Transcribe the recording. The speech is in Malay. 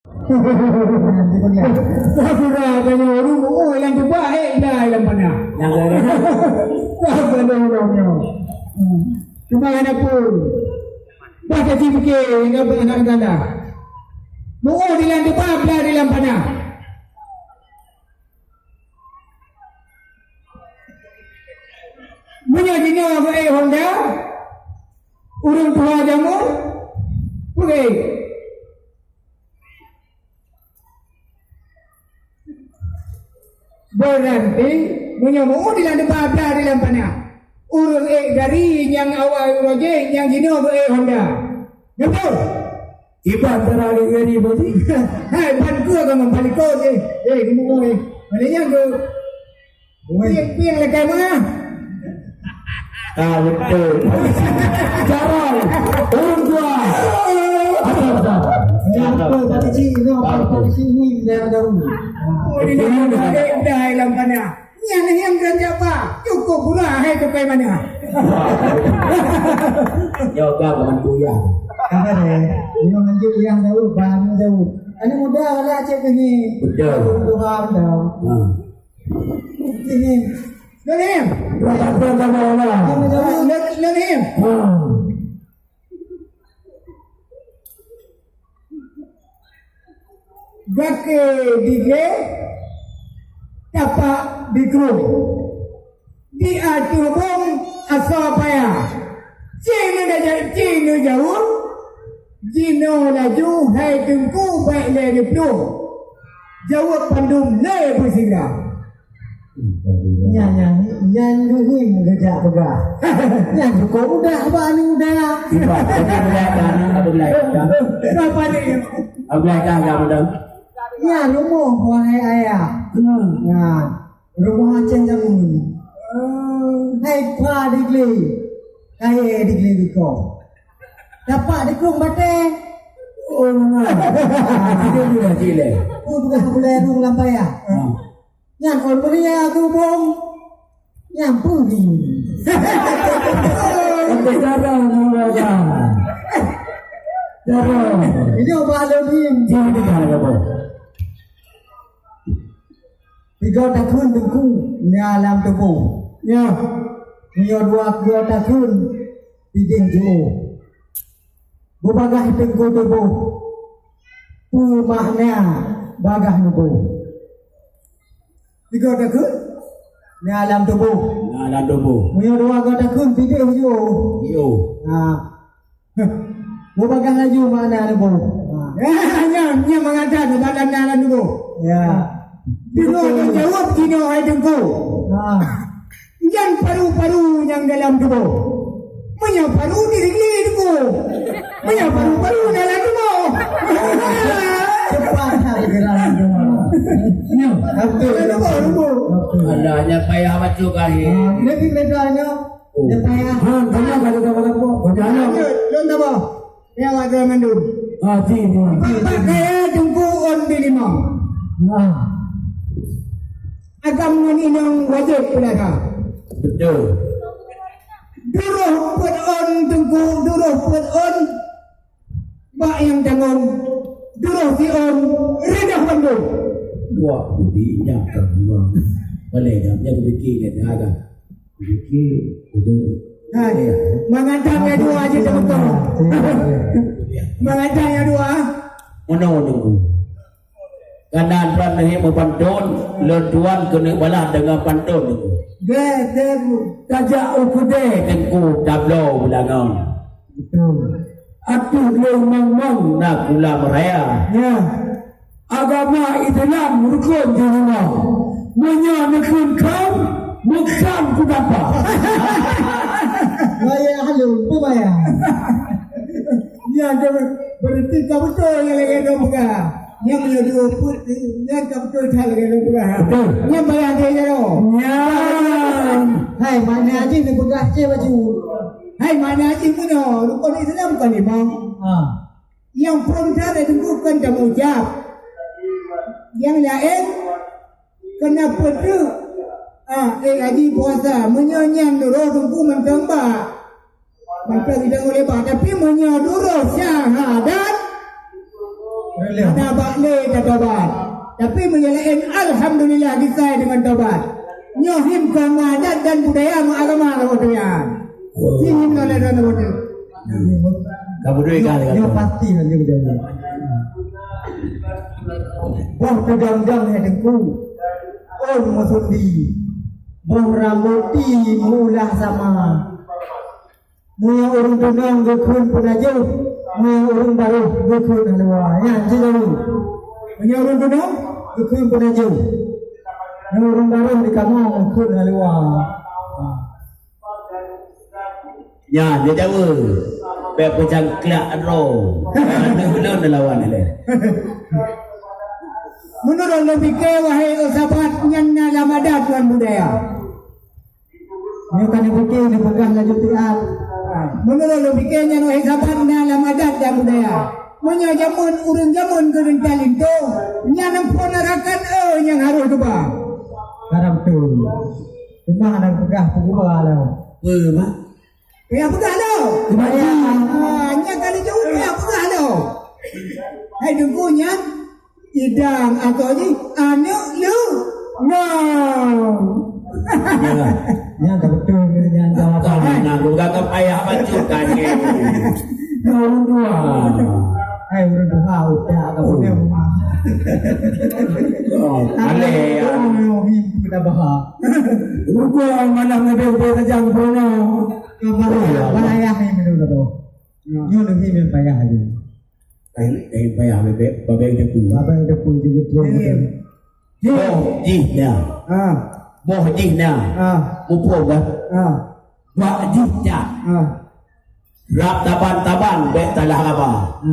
Nanti benar. Saya tanya orang, oh yang terbaik dah yang mana? Yang ada. Apa orangnya? Cuma ada pun. Baca fikir, enggak pernah ganda. Mau di dalam depan, dah di dalam mana? Menyanyinya apa Honda? Urung tua jamu? Pergi. Berarti menyamuk di dalam depan, dah di dalam mana? Urung dari yang awal roje, yang gini apa Honda? Betul? Iban terlalu gari bodi. Hai, bantu aku membalik kau je. Kamu mau Malahnya ke? Piang lekai mana? Betul. Jarang. Orang tua. Apa? Apa tadi sini? Apa sini? Dah dahulu. Oh, di mana dah dalam mana? Yang kerja apa? Cukup pula. Hai, cukai mana? Yoga bantu ya. Apa deh? Ini mengajar yang jauh, bahan jauh. Ini mudah lah cek ini. Betul. Tuhan dah. Ini. Lelim. Berapa orang? Lelim. Gake dige tapak dikru. Di atubung asapaya. Cina jauh. Jino laju hai tengku baik le diplu. Jawab pandum le bersila. Yang duhing kerja pegah. Yang cukup mudah bani mudah. Iban tapi belajar. Apa ni? Belajar enggak mudah. Ya rumah wahai ayah. Nah, rumah Aceh jamun. Hai pa digli. Hai digli diko. Dapat dikrung bate. Oh, kita juga cile. Oh, bukan boleh rung lampai ya. Yang on beli aku bom. Yang pudi. Sampai jarang mula. Jarang. Ini obat lebih. Jadi kan apa? Tiga tahun tengku dalam tubuh. Ya. Dia dua tahun bikin jauh. Bagah tengku tubuh. Pu makna bagah tubuh. Tiga tahun dalam tubuh. Dalam tubuh. Dia dua tahun bikin jauh. Yo. Bagah laju mana tubuh. Hanya mengatakan badan dalam tubuh. Ya. Dino menjawab Dino hai tengku. Yang paru-paru yang dalam tubuh. Menyak paru diri tubuh. Menyak paru-paru dalam tubuh. Cepat hari gerak tubuh. Alahnya payah baca kali. Lebih bedanya. Dia payah. Tanya kalau kamu apa? Bagaimana? Lo tak apa? Yang ada mandul. Ini. Pakai tengku on bilima. Agam meninang wajib pelaga. Betul. Duruh put on tengku, duruh put on. Bak yang tanggung. Duruh di on, redah bandung. Wah, budinya kedua. Boleh tak? Yang fikir kan agak. Fikir betul. Hai, mengantangnya dua aja betul. Mengantangnya dua. Mana tunggu? Kanan pernah mempantun, lentuan kena balah dengan pantun itu. Gede, Kajak ukude tengku tablo belakang. betul. Atuh memang nak kula meraya. Ya, Agama Islam rukun di rumah. Menyanyikan kau, bukan ku dapat. bayar halu, apa bayar? Ya, berarti kau betul yang lagi kau pegang. Yang menjadi put, yang kau betul hal lagi kau pegang. Betul. Yang bayar dia jero. Ya. Hai, mana aja ni pegang cek baju. Hai, mana aja punya. Rukun Islam bukan imam. Yang perintah itu bukan jamu jawab. Yang lain kena pedu. Haji puasa menyanyang dulu tunggu mentembak. Maka tidak boleh bah, tapi menyodoro syahadat ada bakle dan tobat. Tapi menyalahin alhamdulillah kita dengan tobat. Nyohim keamanan dan budaya agama kemudian. Sihim oleh dan kemudian. Kamu dua kali kan? Yo pasti nanti jadi. Wah pedang-pedang yang dengku. Oh masudi. Bong rambuti mulah sama. Muya orang tenang gekun penajau. Muya orang baru gekun halwa. Ya jadi. Muya orang tenang gekun penajau. Muya orang baru di kamar gekun halwa. Ya, dia jauh. Biar macam kelak roh. Benar-benar lawan ni. Menurut lebih ke wahai sahabat yang dalam adat tuan budaya. Ini kan dipikir dipegang laju tiap. Menurut lebih ke yang wahai sahabat dalam adat dan budaya. Punya jamun urun jamun kerental itu. Yang nampak narakan yang harus coba. Haram tu. Memang ada pegang pegubah lah. Mak. Ya pegang lah. Yang kali jauh ya pegang lah. Hai dengkunya. Idang atau ni anak lu no ya tak betul jangan jawab nak gagap ayah bacukan ni orang dua hai orang dua udah agak punya ale ya kita bahas gua mana ngebe kejang punya mana ayah ni menurut tu nyu ni min payah aja bayar bebek babeng depu babeng depu juga tu boh jih dah boh jih dah mupo kan wak jih dah rap taban-taban bet talah apa